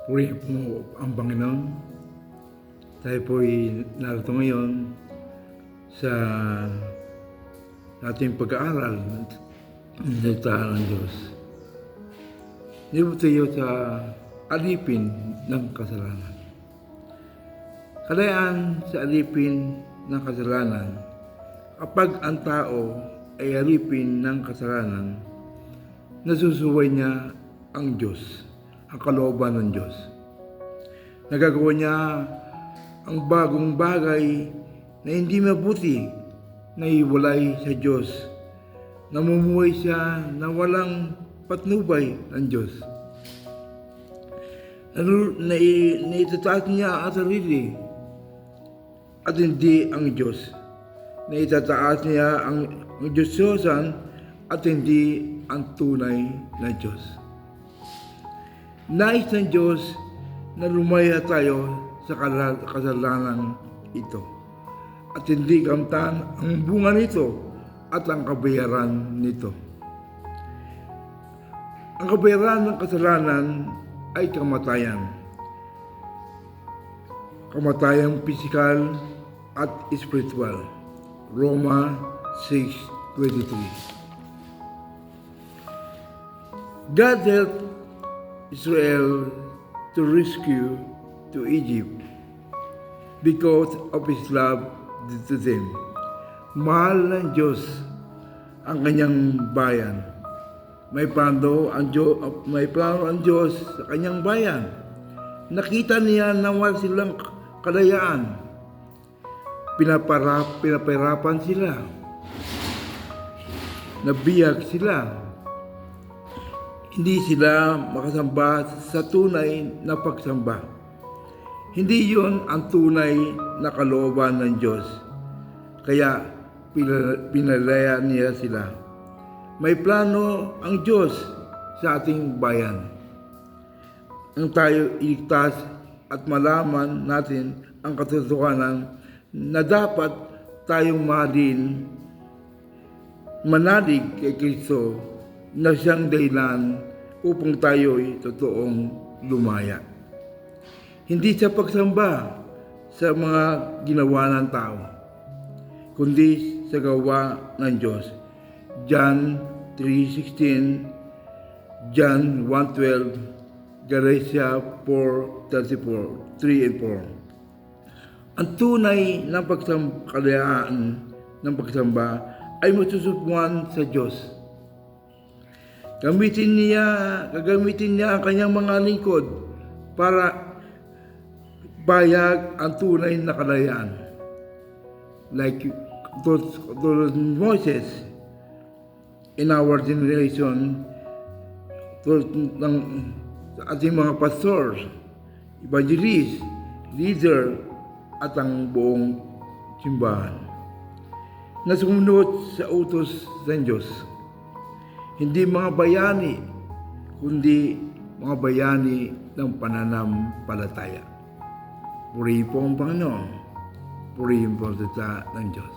Purihin po ang Panginoon. Tayo po'y narito ngayon sa ating pag-aaral ng salita ng Diyos. Dito tayo sa alipin ng kasalanan. Kalayaan sa alipin ng kasalanan. Kapag ang tao ay alipin ng kasalanan, nasusuway niya ang Diyos, ang kalooban ng Diyos. Nagagawa niya ang bagong bagay na hindi mabuti na iwalay sa Diyos. Namumuhay siya na walang patnubay ng Diyos. Naitataas niya ang sarili at hindi ang Diyos. Naitataas niya ang Diyososan at hindi ang tunay na Diyos. Nais ng Diyos na lumaya tayo sa kasalanan ito at hindi kamtan ang bunga nito at ang kabayaran nito. Ang kabayaran ng kasalanan ay kamatayan. Kamatayang pisikal at spiritual. Roma 6:23. God helped Israel to rescue to Egypt because of His love to them. Mahal ng Diyos ang kanyang bayan. May plano ang Diyos sa kanyang bayan. Nakita niya na wala silang kalayaan. Pinapahirapan sila. Nabiyag sila. Hindi sila makasamba sa tunay na pagsamba. Hindi yon ang tunay na kalooban ng Diyos. Kaya pinalaya niya sila. May plano ang Diyos sa ating bayan. Ang tayo iligtas at malaman natin ang katotohanan na dapat tayong manalig kay Kristo na siyang dahilan upang tayo'y totoong lumaya. Hindi sa pagsamba sa mga ginawa ng tao, kundi sa gawa ng Diyos. John 3:16, John 1:12, Galatia 4:34, 3 and 4. Ang tunay na kalayaan ng pagsamba ay masusubukan sa Diyos. Gagamitin niya ang kanyang mga lingkod para bayag ang tunay na kalayaan. Like to Moses in our generation, ng ating mga pastor, evangelist, leader, at ang buong simbahan na sumunod sa utos ng Diyos. Hindi mga bayani, kundi mga bayani ng pananampalataya. Purihin po ang Panginoon. Purihin po ang salita ng Diyos.